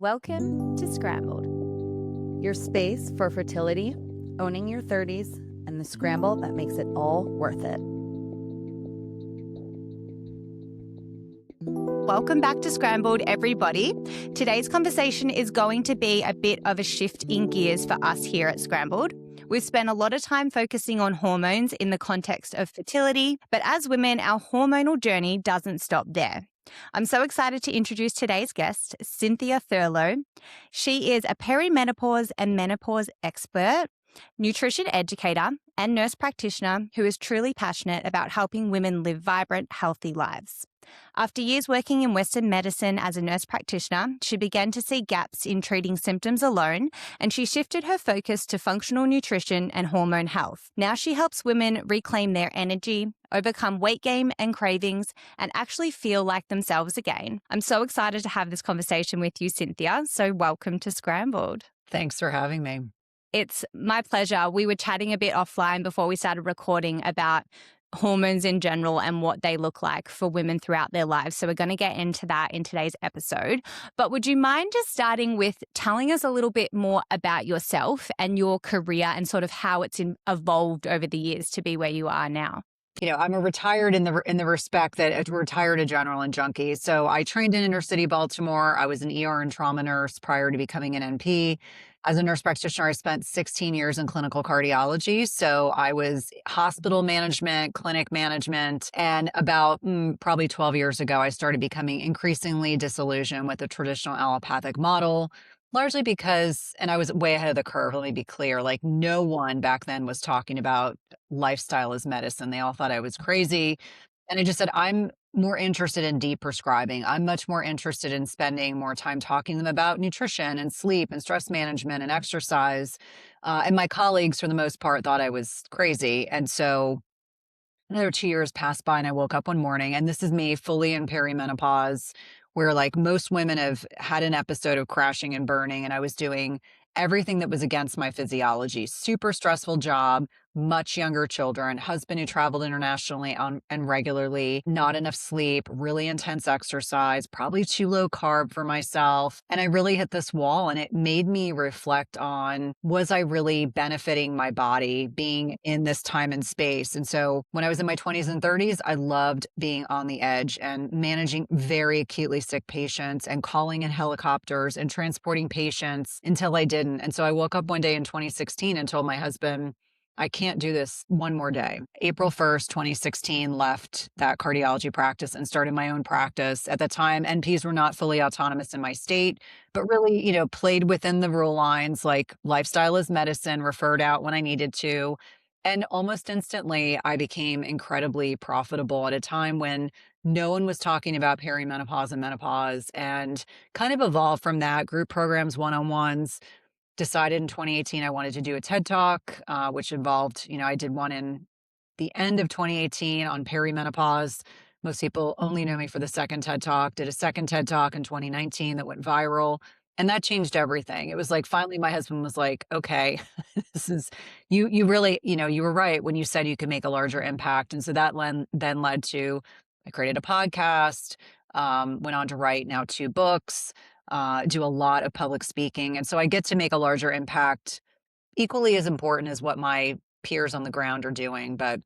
Welcome to Scrambled, your space for fertility, owning your 30s, and the scramble that makes it all worth it. Welcome back to Scrambled, everybody. Today's conversation is going to be a bit of a shift in gears for us here at Scrambled. We've spent a lot of time focusing on hormones in the context of fertility, but as women, our hormonal journey doesn't stop there. I'm so excited to introduce today's guest, Cynthia Thurlow. She is a perimenopause and menopause expert, nutrition educator, and nurse practitioner who is truly passionate about helping women live vibrant, healthy lives. After years working in Western medicine as a nurse practitioner, she began to see gaps in treating symptoms alone, and she shifted her focus to functional nutrition and hormone health. Now she helps women reclaim their energy, overcome weight gain and cravings, and actually feel like themselves again. I'm so excited to have this conversation with you, Cynthia. So welcome to Scrambled. Thanks for having me. It's my pleasure. We were chatting a bit offline before we started recording about hormones in general and what they look like for women throughout their lives. So we're going to get into that in today's episode. But would you mind just starting with telling us a little bit more about yourself and your career and sort of how it's evolved over the years to be where you are now? I'm a retired in the respect that a retired adrenaline junkie. So I trained in inner city Baltimore. I was an ER and trauma nurse prior to becoming an NP. As a nurse practitioner, I spent 16 years in clinical cardiology. So I was hospital management, clinic management, and about probably 12 years ago, I started becoming increasingly disillusioned with the traditional allopathic model. Largely because, and I was way ahead of the curve, let me be clear, like no one back then was talking about lifestyle as medicine. They all thought I was crazy. And I just said, I'm more interested in deep prescribing. I'm much more interested in spending more time talking to them about nutrition and sleep and stress management and exercise. And my colleagues, for the most part, thought I was crazy. And so another 2 years passed by and I woke up one morning, and this is me fully in perimenopause, where like most women have had an episode of crashing and burning, and I was doing everything that was against my physiology. Super stressful job, much younger children, husband who traveled internationally and regularly, not enough sleep, really intense exercise, probably too low carb for myself. And I really hit this wall, and it made me reflect on, was I really benefiting my body being in this time and space? And so when I was in my 20s and 30s, I loved being on the edge and managing very acutely sick patients and calling in helicopters and transporting patients until I didn't. And so I woke up one day in 2016 and told my husband, I can't do this one more day. April 1st, 2016, left that cardiology practice and started my own practice. At the time, NPs were not fully autonomous in my state, but really, played within the rule lines, like lifestyle is medicine, referred out when I needed to. And almost instantly, I became incredibly profitable at a time when no one was talking about perimenopause and menopause, and kind of evolved from that. Group programs, one-on-ones. Decided in 2018 I wanted to do a TED Talk, which involved, I did one in the end of 2018 on perimenopause. Most people only know me for the second TED Talk. Did a second TED Talk in 2019 that went viral. And that changed everything. It was like, finally, my husband was like, okay, this is, you really, you were right when you said you could make a larger impact. And so that then led to, I created a podcast, went on to write now 2 books, do a lot of public speaking. And so I get to make a larger impact, equally as important as what my peers on the ground are doing, but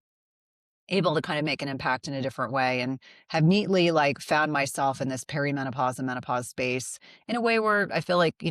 able to kind of make an impact in a different way, and have neatly found myself in this perimenopause and menopause space in a way where I feel like,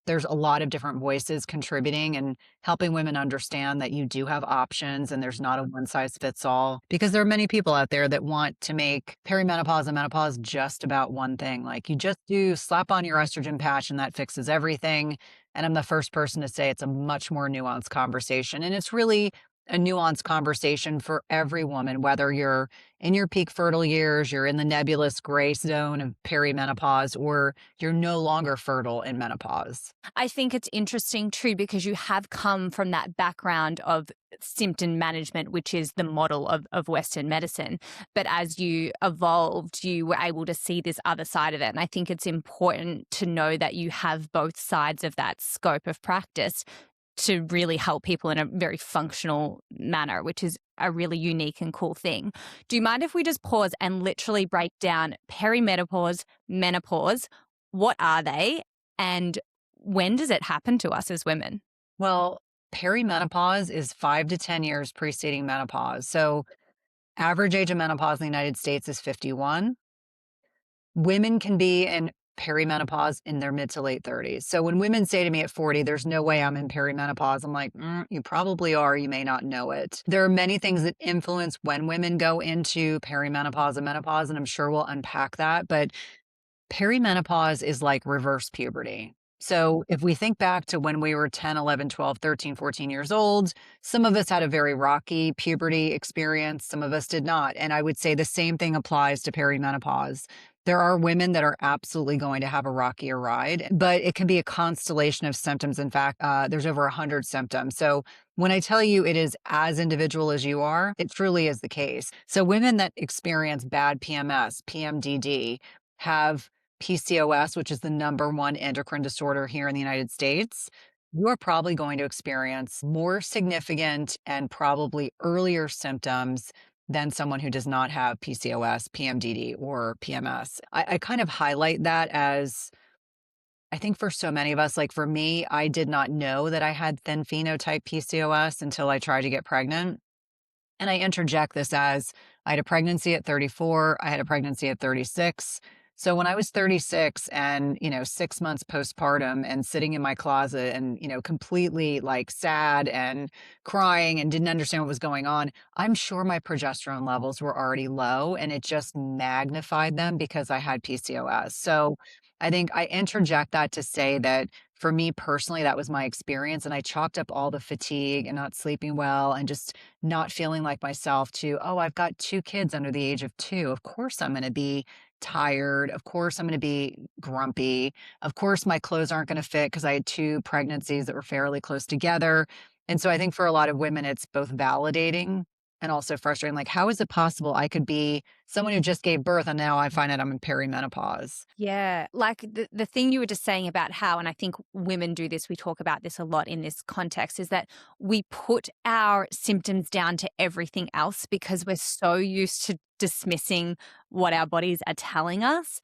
there's a lot of different voices contributing and helping women understand that you do have options and there's not a one size fits all, because there are many people out there that want to make perimenopause and menopause just about one thing. Like, you just do slap on your estrogen patch and that fixes everything. And I'm the first person to say it's a much more nuanced conversation. And it's really a nuanced conversation for every woman, whether you're in your peak fertile years, you're in the nebulous gray zone of perimenopause, or you're no longer fertile in menopause. I think it's interesting too, because you have come from that background of symptom management, which is the model of Western medicine. But as you evolved, you were able to see this other side of it. And I think it's important to know that you have both sides of that scope of practice to really help people in a very functional manner, which is a really unique and cool thing. Do you mind if we just pause and literally break down perimenopause, menopause? What are they? And when does it happen to us as women? Well, perimenopause is 5 to 10 years preceding menopause. So average age of menopause in the United States is 51. Women can be in perimenopause in their mid to late 30s. So when women say to me at 40, there's no way I'm in perimenopause, I'm like, you probably are. You may not know it. There are many things that influence when women go into perimenopause and menopause, and I'm sure we'll unpack that. But perimenopause is like reverse puberty. So if we think back to when we were 10, 11, 12, 13, 14 years old, some of us had a very rocky puberty experience. Some of us did not. And I would say the same thing applies to perimenopause. There are women that are absolutely going to have a rockier ride, but it can be a constellation of symptoms. In fact, there's over 100 symptoms. So when I tell you it is as individual as you are, it truly is the case. So women that experience bad PMS, PMDD, have PCOS, which is the number one endocrine disorder here in the United States, you are probably going to experience more significant and probably earlier symptoms than someone who does not have PCOS, PMDD, or PMS. I kind of highlight that as I think for so many of us, like for me, I did not know that I had thin phenotype PCOS until I tried to get pregnant. And I interject this as I had a pregnancy at 34, I had a pregnancy at 36. So when I was 36 and, 6 months postpartum and sitting in my closet and, completely like sad and crying and didn't understand what was going on, I'm sure my progesterone levels were already low and it just magnified them because I had PCOS. So I think I interject that to say that for me personally, that was my experience. And I chalked up all the fatigue and not sleeping well and just not feeling like myself to, oh, I've got 2 kids under the age of 2. Of course, I'm going to be tired. Of course, I'm going to be grumpy. Of course, my clothes aren't going to fit because I had 2 pregnancies that were fairly close together. And so I think for a lot of women, it's both validating and also frustrating. Like, how is it possible I could be someone who just gave birth and now I find out I'm in perimenopause? Yeah, like the thing you were just saying about how, and I think women do this, we talk about this a lot in this context, is that we put our symptoms down to everything else because we're so used to dismissing what our bodies are telling us.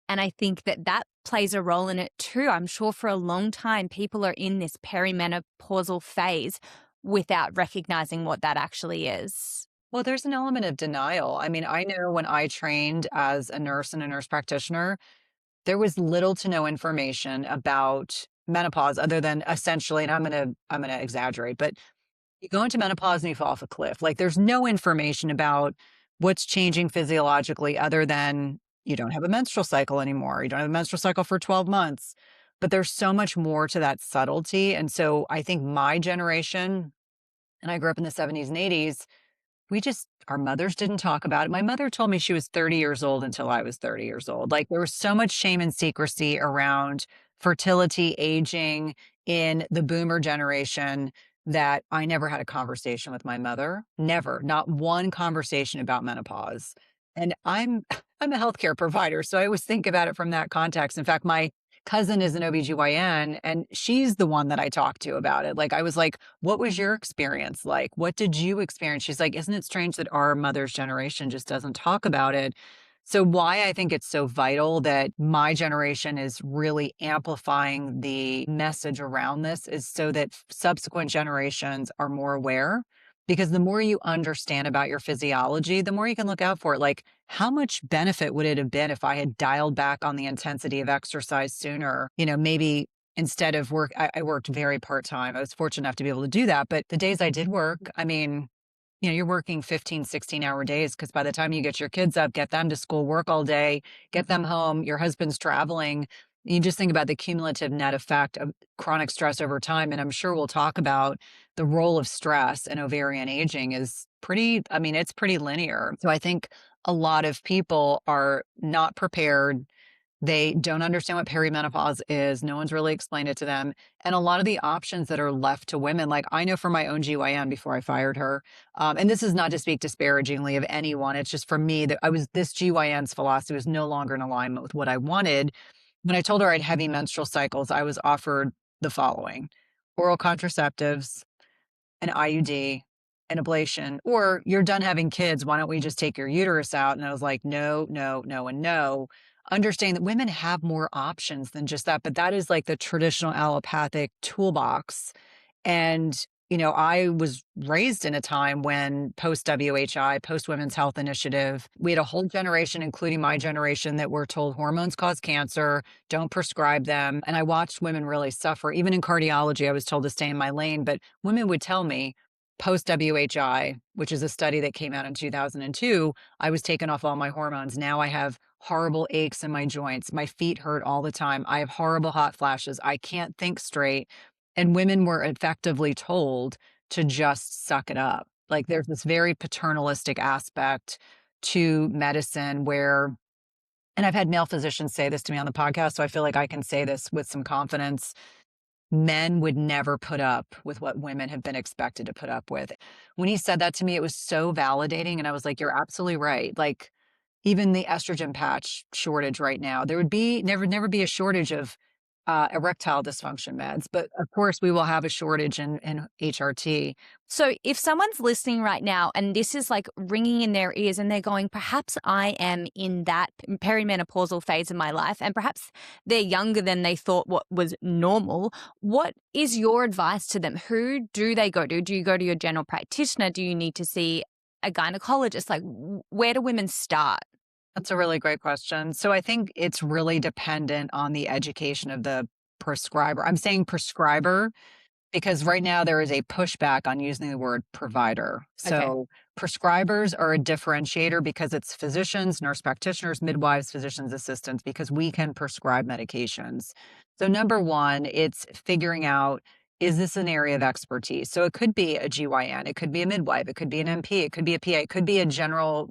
And I think that that plays a role in it too. I'm sure for a long time, people are in this perimenopausal phase without recognizing what that actually is. Well, there's an element of denial. I mean, I know when I trained as a nurse and a nurse practitioner, there was little to no information about menopause other than essentially, and I'm gonna exaggerate, but you go into menopause and you fall off a cliff. Like there's no information about what's changing physiologically other than you don't have a menstrual cycle anymore. You don't have a menstrual cycle for 12 months. But there's so much more to that subtlety. And so I think my generation, and I grew up in the 70s and 80s, our mothers didn't talk about it. My mother told me she was 30 years old until I was 30 years old. Like there was so much shame and secrecy around fertility, aging in the boomer generation that I never had a conversation with my mother. Never, not one conversation about menopause. And I'm I'm a healthcare provider, so I always think about it from that context. In fact, my cousin is an OBGYN and she's the one that I talked to about it. Like I was like, "What was your experience like? What did you experience?" She's like, "Isn't it strange that our mother's generation just doesn't talk about it?" So why I think it's so vital that my generation is really amplifying the message around this is so that subsequent generations are more aware. Because the more you understand about your physiology, the more you can look out for it. Like, how much benefit would it have been if I had dialed back on the intensity of exercise sooner? Maybe instead of work, I worked very part time. I was fortunate enough to be able to do that. But the days I did work, I mean, you're working 15, 16-hour days because by the time you get your kids up, get them to school, work all day, get them home, your husband's traveling. You just think about the cumulative net effect of chronic stress over time. And I'm sure we'll talk about the role of stress and ovarian aging is it's pretty linear. So I think a lot of people are not prepared. They don't understand what perimenopause is. No one's really explained it to them. And a lot of the options that are left to women, like I know from my own GYN before I fired her, and this is not to speak disparagingly of anyone. It's just for me that this GYN's philosophy was no longer in alignment with what I wanted. When I told her I had heavy menstrual cycles, I was offered the following: oral contraceptives, an IUD, an ablation, or you're done having kids. Why don't we just take your uterus out? And I was like, no, no, no, and no. understanding that women have more options than just that. But that is like the traditional allopathic toolbox. And, I was raised in a time when post WHI, post Women's Health Initiative, we had a whole generation, including my generation, that were told hormones cause cancer, don't prescribe them. And I watched women really suffer. Even in cardiology, I was told to stay in my lane, but women would tell me post WHI, which is a study that came out in 2002, I was taken off all my hormones. Now I have horrible aches in my joints. My feet hurt all the time. I have horrible hot flashes. I can't think straight. And women were effectively told to just suck it up. Like there's this very paternalistic aspect to medicine where, and I've had male physicians say this to me on the podcast, so I feel like I can say this with some confidence. Men would never put up with what women have been expected to put up with. When he said that to me, it was so validating. And I was like, you're absolutely right. Like even the estrogen patch shortage right now, there would be never be a shortage of erectile dysfunction meds. But of course, we will have a shortage in HRT. So if someone's listening right now and this is like ringing in their ears and they're going, perhaps I am in that perimenopausal phase of my life and perhaps they're younger than they thought what was normal, what is your advice to them? Who do they go to? Do you go to your general practitioner? Do you need to see a gynecologist? Like where do women start? That's a really great question. So I think it's really dependent on the education of the prescriber. I'm saying prescriber because right now there is a pushback on using the word provider. So prescribers are a differentiator because it's physicians, nurse practitioners, midwives, physicians assistants, because we can prescribe medications. So number one, it's figuring out, is this an area of expertise? So it could be a GYN, it could be a midwife, it could be an MP, it could be a PA, it could be a general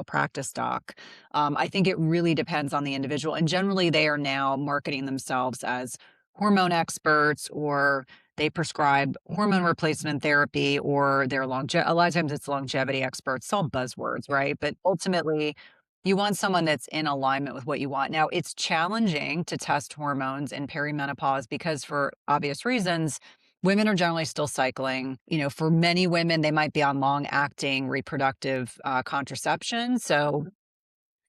practice doc. I think it really depends on the individual. And generally they are now marketing themselves as hormone experts, or they prescribe hormone replacement therapy, or they're a lot of times it's longevity experts. It's all buzzwords, right? But ultimately you want someone that's in alignment with what you want. Now it's challenging to test hormones in perimenopause because for obvious reasons, women are generally still cycling. For many women, they might be on long-acting reproductive contraception. So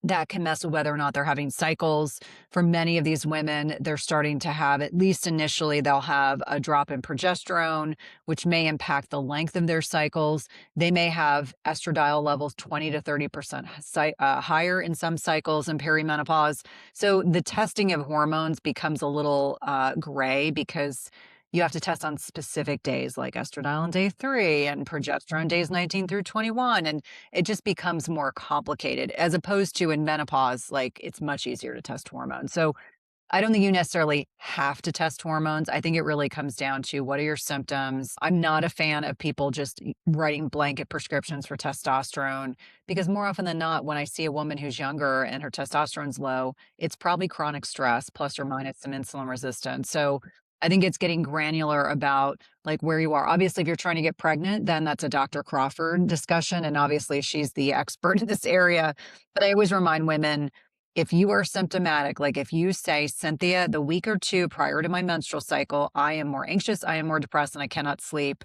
that can mess with whether or not they're having cycles. For many of these women, they're starting to have, at least initially, they'll have a drop in progesterone, which may impact the length of their cycles. They may have estradiol levels 20 to 30% higher in some cycles in perimenopause. So the testing of hormones becomes a little gray because you have to test on specific days like estradiol on day 3 and progesterone days 19 through 21. And it just becomes more complicated as opposed to in menopause, like it's much easier to test hormones. So I don't think you necessarily have to test hormones. I think it really comes down to what are your symptoms. I'm not a fan of people just writing blanket prescriptions for testosterone because more often than not, when I see a woman who's younger and her testosterone's low, it's probably chronic stress plus or minus some insulin resistance. So I think it's getting granular about like where you are. Obviously, if you're trying to get pregnant, then that's a Dr. Crawford discussion. And obviously she's the expert in this area. But I always remind women, if you are symptomatic, like if you say, Cynthia, the week or two prior to my menstrual cycle, I am more anxious, I am more depressed, and I cannot sleep.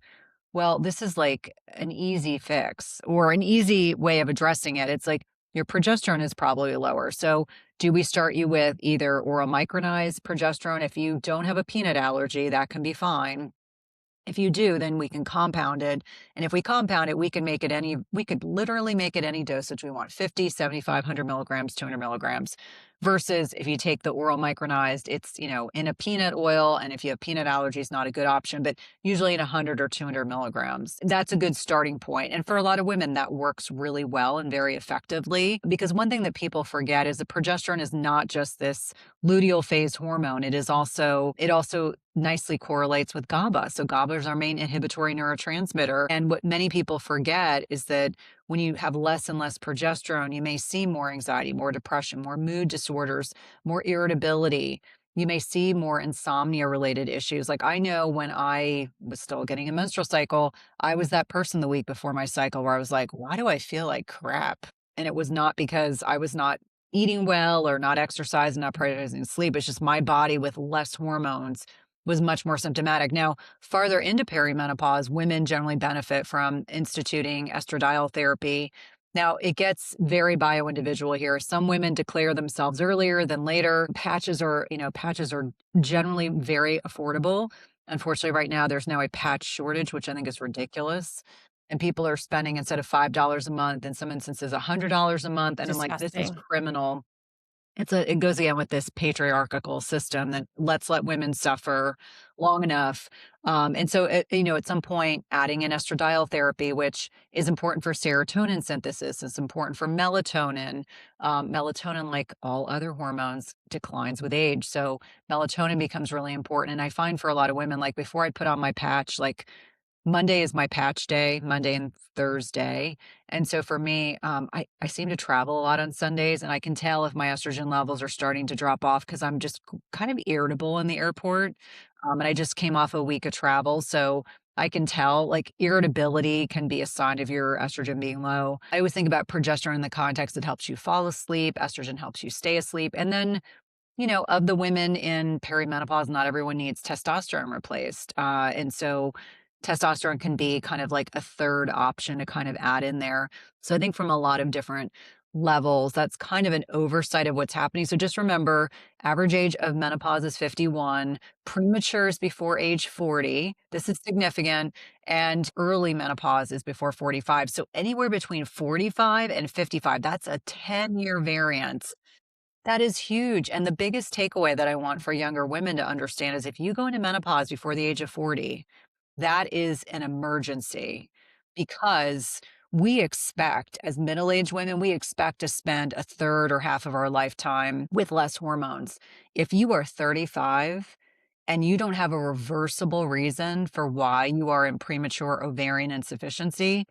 Well, this is like an easy fix or an easy way of addressing it. It's like your progesterone is probably lower. So do we start you with either oral micronized progesterone? If you don't have a peanut allergy, that can be fine. If you do, then we can compound it. And if we compound it, we could literally make it any dosage we want, 50, 75, 100 milligrams, 200 milligrams. Versus if you take the oral micronized, it's, in a peanut oil. And if you have peanut allergies, not a good option, but usually in 100 or 200 milligrams. That's a good starting point. And for a lot of women, that works really well and very effectively. Because one thing that people forget is that progesterone is not just this luteal phase hormone. It also nicely correlates with GABA. So GABA is our main inhibitory neurotransmitter. And what many people forget is that when you have less and less progesterone, you may see more anxiety, more depression, more mood disorders, more irritability. You may see more insomnia related issues. Like I know when I was still getting a menstrual cycle, I was that person the week before my cycle where I was like, why do I feel like crap? And it was not because I was not eating well or not exercising, not prioritizing sleep. It's just my body with less hormones was much more symptomatic. Now, farther into perimenopause, women generally benefit from instituting estradiol therapy. Now, it gets very bio-individual here. Some women declare themselves earlier than later. Patches are generally very affordable. Unfortunately, right now, there's now a patch shortage, which I think is ridiculous. And people are spending, instead of $5 a month, in some instances, $100 a month. And I'm like, this is Disgusting. criminal. It goes again with this patriarchal system that let women suffer long enough. And so, at some point, adding in estradiol therapy, which is important for serotonin synthesis, is important for melatonin. Melatonin, like all other hormones, declines with age. So melatonin becomes really important. And I find for a lot of women, like before I put on my patch, like Monday is my patch day, Monday and Thursday. And so for me, I seem to travel a lot on Sundays, and I can tell if my estrogen levels are starting to drop off because I'm just kind of irritable in the airport. And I just came off a week of travel. So I can tell, like, irritability can be a sign of your estrogen being low. I always think about progesterone in the context that helps you fall asleep, estrogen helps you stay asleep. And then of the women in perimenopause, not everyone needs testosterone replaced. And so testosterone can be kind of like a third option to kind of add in there. So I think from a lot of different levels, that's kind of an oversight of what's happening. So just remember, average age of menopause is 51, premature is before age 40. This is significant. And early menopause is before 45. So anywhere between 45 and 55, that's a 10-year variance. That is huge. And the biggest takeaway that I want for younger women to understand is if you go into menopause before the age of 40, that is an emergency because we expect, as middle aged women, we expect to spend a third or half of our lifetime with less hormones. If you are 35 and you don't have a reversible reason for why you are in premature ovarian insufficiency,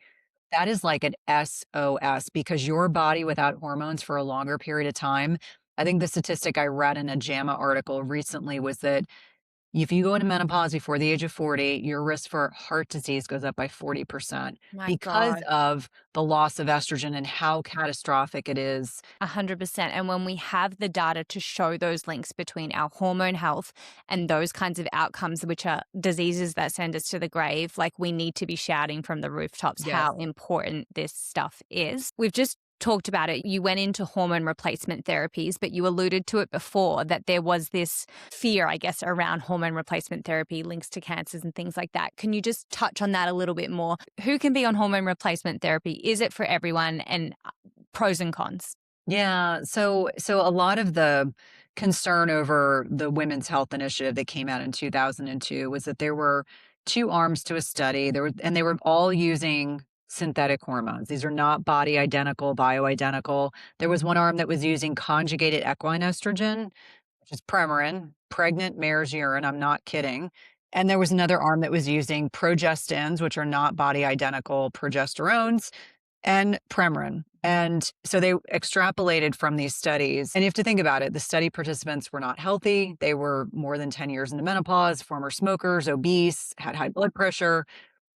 that is like an SOS because your body without hormones for a longer period of time. I think the statistic I read in a JAMA article recently was that if you go into menopause before the age of 40, your risk for heart disease goes up by 40% My because God. of the loss of estrogen and how catastrophic it is. 100%. And when we have the data to show those links between our hormone health and those kinds of outcomes, which are diseases that send us to the grave, like we need to be shouting from the rooftops Yes. how important this stuff is. We've just talked about it. You went into hormone replacement therapies, but you alluded to it before that there was this fear, I guess, around hormone replacement therapy, links to cancers and things like that. Can you just touch on that a little bit more? Who can be on hormone replacement therapy? Is it for everyone? And pros and cons? Yeah. So a lot of the concern over the Women's Health Initiative that came out in 2002 was that there were two arms to a study. They were all using synthetic hormones. These are not body identical, bioidentical. There was one arm that was using conjugated equine estrogen, which is Premarin, pregnant mare's urine. I'm not kidding. And there was another arm that was using progestins, which are not body identical progesterones, and Premarin. And so they extrapolated from these studies. And you have to think about it. The study participants were not healthy. They were more than 10 years into menopause, former smokers, obese, had high blood pressure.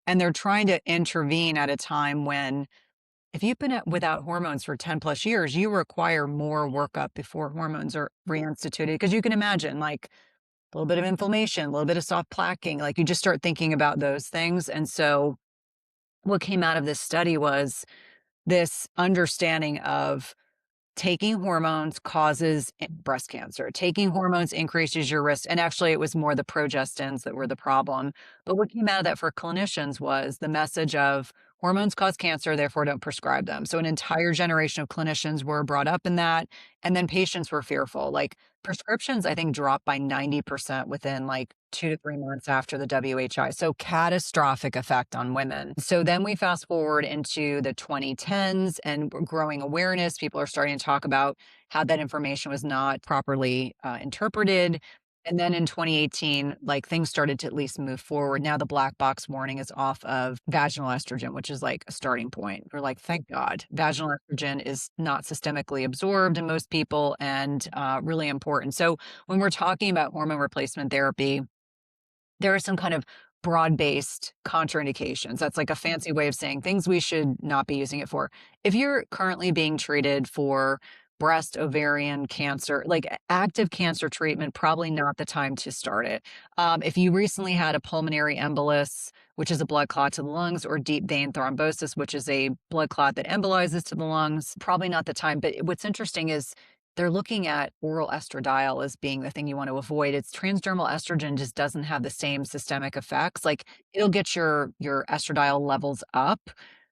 And they're trying to intervene at a time when if you've been without hormones for 10 plus years, you require more workup before hormones are reinstituted. Because you can imagine, like, a little bit of inflammation, a little bit of soft plaquing, like you just start thinking about those things. And so what came out of this study was this understanding of taking hormones causes breast cancer. Taking hormones increases your risk. And actually, it was more the progestins that were the problem. But what came out of that for clinicians was the message of hormones cause cancer, therefore don't prescribe them. So an entire generation of clinicians were brought up in that. And then patients were fearful. Like prescriptions, I think, dropped by 90% within like 2 to 3 months after the WHI. So catastrophic effect on women. So then we fast forward into the 2010s and growing awareness. People are starting to talk about how that information was not properly interpreted. And then in 2018, like things started to at least move forward. Now the black box warning is off of vaginal estrogen, which is like a starting point. We're like, thank God. Vaginal estrogen is not systemically absorbed in most people and really important. So when we're talking about hormone replacement therapy, there are some kind of broad-based contraindications. That's like a fancy way of saying things we should not be using it for. If you're currently being treated for breast, ovarian cancer, like active cancer treatment, probably not the time to start it. If you recently had a pulmonary embolus, which is a blood clot to the lungs, or deep vein thrombosis, which is a blood clot that embolizes to the lungs, probably not the time. But what's interesting is they're looking at oral estradiol as being the thing you want to avoid. It's transdermal estrogen just doesn't have the same systemic effects. Like it'll get your estradiol levels up,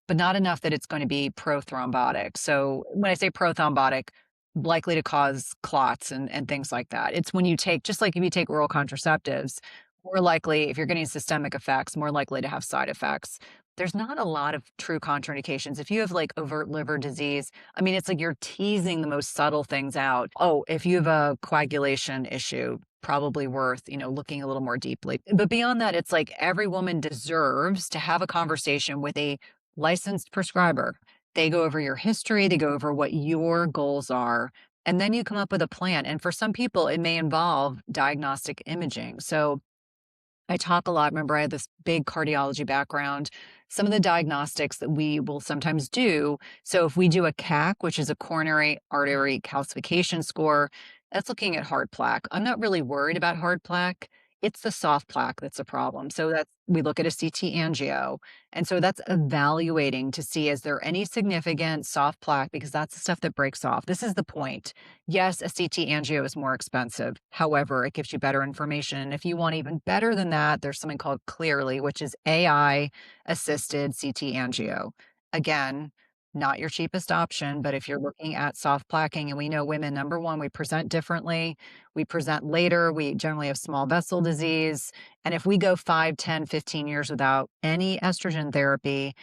but not enough that it's going to be prothrombotic. So when I say prothrombotic, likely to cause clots and things like that. It's when you take, just like if you take oral contraceptives, more likely, if you're getting systemic effects, more likely to have side effects. There's not a lot of true contraindications. If you have like overt liver disease, I mean, it's like you're teasing the most subtle things out. Oh, if you have a coagulation issue, probably worth, looking a little more deeply. But beyond that, it's like every woman deserves to have a conversation with a licensed prescriber. They go over your history, they go over what your goals are, and then you come up with a plan. And for some people, it may involve diagnostic imaging. So I talk a lot. Remember, I had this big cardiology background. Some of the diagnostics that we will sometimes do. So if we do a CAC, which is a coronary artery calcification score, that's looking at hard plaque. I'm not really worried about hard plaque. It's the soft plaque that's a problem. So we look at a CT angio. And so that's evaluating to see, is there any significant soft plaque? Because that's the stuff that breaks off. This is the point. Yes, a CT angio is more expensive. However, it gives you better information. And if you want even better than that, there's something called Clearly, which is AI assisted CT angio. Again, not your cheapest option, but if you're looking at soft plaquing, and we know women, number one, we present differently. We present later. We generally have small vessel disease. And if we go 5, 10, 15 years without any estrogen therapy,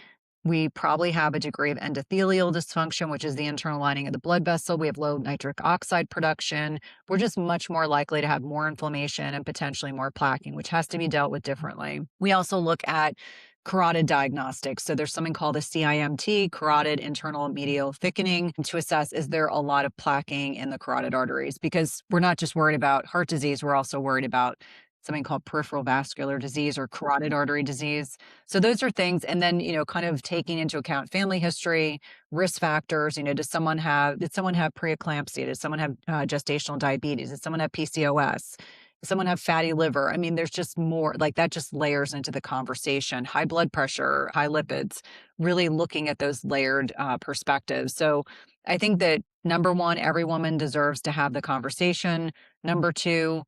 we probably have a degree of endothelial dysfunction, which is the internal lining of the blood vessel. We have low nitric oxide production. We're just much more likely to have more inflammation and potentially more plaquing, which has to be dealt with differently. We also look at carotid diagnostics. So there's something called a CIMT, carotid internal medial thickening, to assess, is there a lot of plaquing in the carotid arteries? Because we're not just worried about heart disease, we're also worried about something called peripheral vascular disease or carotid artery disease. So those are things. And then, kind of taking into account family history, risk factors, did someone have preeclampsia? Did someone have gestational diabetes? Did someone have PCOS? Did someone have fatty liver? I mean, there's just more, like that just layers into the conversation. High blood pressure, high lipids, really looking at those layered perspectives. So I think that number one, every woman deserves to have the conversation. Number two,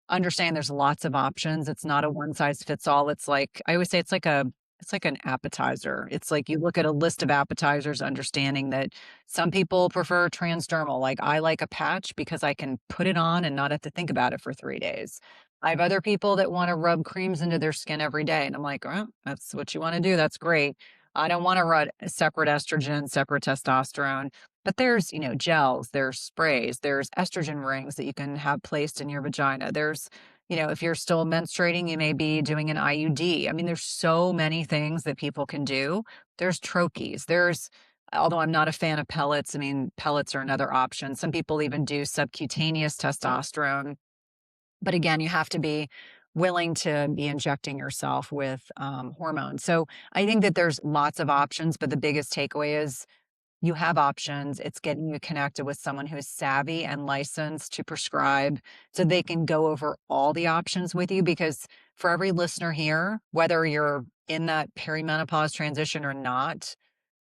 understand there's lots of options. It's not a one size fits all. It's like, I always say, it's like an appetizer. It's like you look at a list of appetizers, understanding that some people prefer transdermal. Like I like a patch because I can put it on and not have to think about it for 3 days. I have other people that want to rub creams into their skin every day. And I'm like, oh, that's what you want to do. That's great. I don't want to run separate estrogen, separate testosterone. But there's, gels, there's sprays, there's estrogen rings that you can have placed in your vagina. There's, if you're still menstruating, you may be doing an IUD. I mean, there's so many things that people can do. There's troches. Although I'm not a fan of pellets, I mean, pellets are another option. Some people even do subcutaneous testosterone. But again, you have to be willing to be injecting yourself with hormones. So I think that there's lots of options, but the biggest takeaway is you have options. It's getting you connected with someone who's savvy and licensed to prescribe so they can go over all the options with you. Because for every listener here, whether you're in that perimenopause transition or not,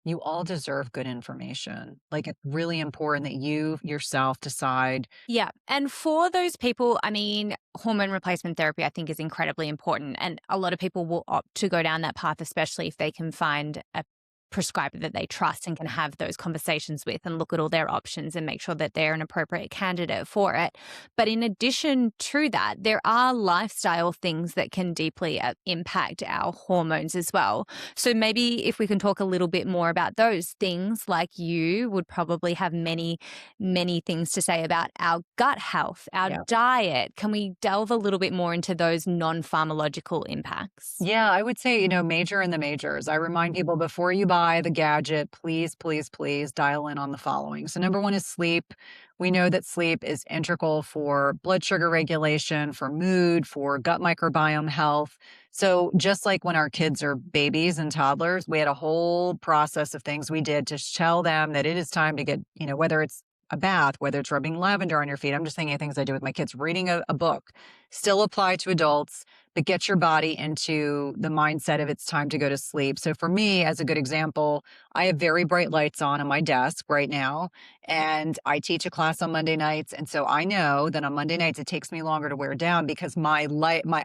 you all deserve good information. Like it's really important that you yourself decide. Yeah. And for those people, I mean, hormone replacement therapy, I think, is incredibly important. And a lot of people will opt to go down that path, especially if they can find a prescriber that they trust and can have those conversations with and look at all their options and make sure that they're an appropriate candidate for it. But in addition to that, there are lifestyle things that can deeply impact our hormones as well. So maybe if we can talk a little bit more about those things, like you would probably have many, many things to say about our gut health, our diet. Can we delve a little bit more into those non-pharmacological impacts? Yeah, I would say, major in the majors. I remind people before you buy the gadget, please, please, please dial in on the following. So number one is sleep. We know that sleep is integral for blood sugar regulation, for mood, for gut microbiome health. So just like when our kids are babies and toddlers, we had a whole process of things we did to tell them that it is time to get, whether it's a bath, whether it's rubbing lavender on your feet. I'm just thinking of things I do with my kids, reading a book, still apply to adults, but get your body into the mindset of it's time to go to sleep. So for me, as a good example, I have very bright lights on my desk right now, and I teach a class on Monday nights. And so I know that on Monday nights, it takes me longer to wear down because my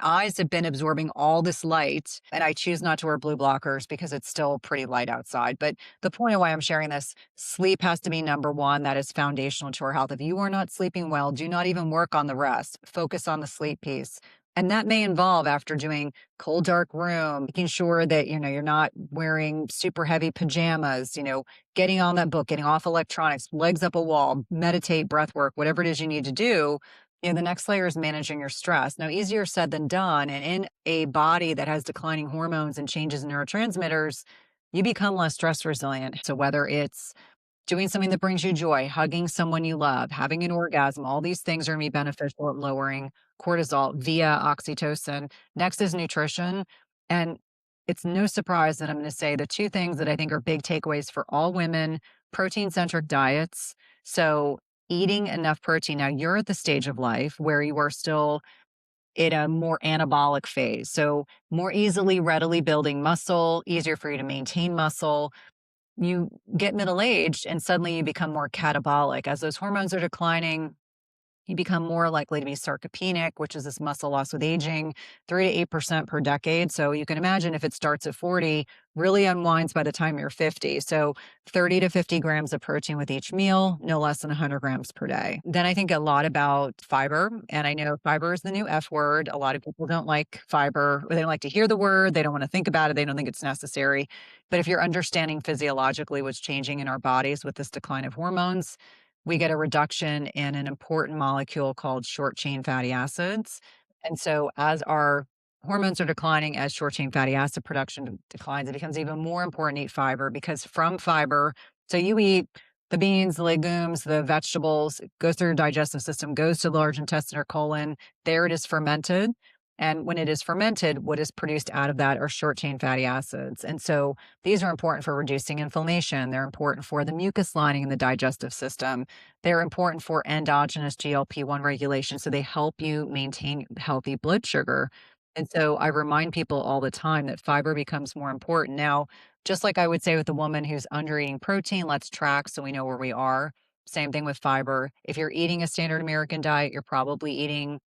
eyes have been absorbing all this light, and I choose not to wear blue blockers because it's still pretty light outside. But the point of why I'm sharing this, sleep has to be number one. That is foundational to our health. If you are not sleeping well, do not even work on the rest. Focus on the sleep piece. And that may involve, after doing cold, dark room, making sure that, you're not wearing super heavy pajamas, getting on that book, getting off electronics, legs up a wall, meditate, breath work, whatever it is you need to do. The next layer is managing your stress. Now, easier said than done. And in a body that has declining hormones and changes in neurotransmitters, you become less stress resilient. So whether it's doing something that brings you joy, hugging someone you love, having an orgasm, all these things are going to be beneficial at lowering cortisol via oxytocin. Next is nutrition. And it's no surprise that I'm going to say the two things that I think are big takeaways for all women: protein-centric diets. So eating enough protein. Now, you're at the stage of life where you are still in a more anabolic phase. So more easily, readily building muscle, easier for you to maintain muscle. You get middle-aged and suddenly you become more catabolic. As those hormones are declining, you become more likely to be sarcopenic, which is this muscle loss with aging, 3 to 8% per decade. So you can imagine if it starts at 40, really unwinds by the time you're 50. So 30 to 50 grams of protein with each meal, no less than 100 grams per day. Then I think a lot about fiber. And I know fiber is the new F word. A lot of people don't like fiber. They don't like to hear the word. They don't want to think about it. They don't think it's necessary. But if you're understanding physiologically what's changing in our bodies with this decline of hormones, we get a reduction in an important molecule called short chain fatty acids. And so as our hormones are declining, as short chain fatty acid production declines, it becomes even more important to eat fiber, because from fiber, so you eat the beans, the legumes, the vegetables, it goes through your digestive system, goes to the large intestine or colon. There it is fermented. And when it is fermented, what is produced out of that are short chain fatty acids. And so these are important for reducing inflammation. They're important for the mucus lining in the digestive system. They're important for endogenous GLP-1 regulation. So they help you maintain healthy blood sugar. And so I remind people all the time that fiber becomes more important. Now, just like I would say with the woman who's under eating protein, let's track so we know where we are. Same thing with fiber. If you're eating a standard American diet, you're probably eating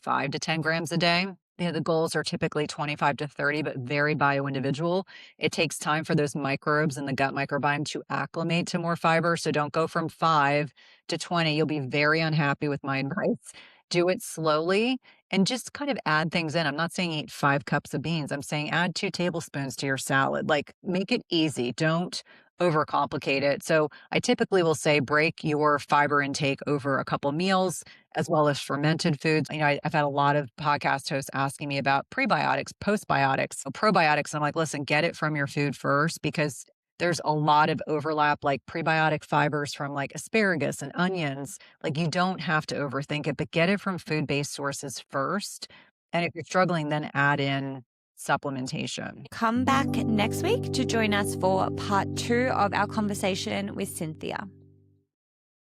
5 to 10 grams a day. The goals are typically 25 to 30, but vary by individual. It takes time for those microbes in the gut microbiome to acclimate to more fiber. So don't go from 5 to 20. You'll be very unhappy with my advice. Do it slowly and just kind of add things in. I'm not saying eat 5 cups of beans. I'm saying add 2 tablespoons to your salad. Like, make it easy. Don't overcomplicate it. So I typically will say break your fiber intake over a couple meals, as well as fermented foods. I've had a lot of podcast hosts asking me about prebiotics, postbiotics, probiotics. And I'm like, listen, get it from your food first, because there's a lot of overlap, like prebiotic fibers from like asparagus and onions. Like, you don't have to overthink it, but get it from food-based sources first. And if you're struggling, then add in supplementation. Come back next week to join us for part 2 of our conversation with Cynthia.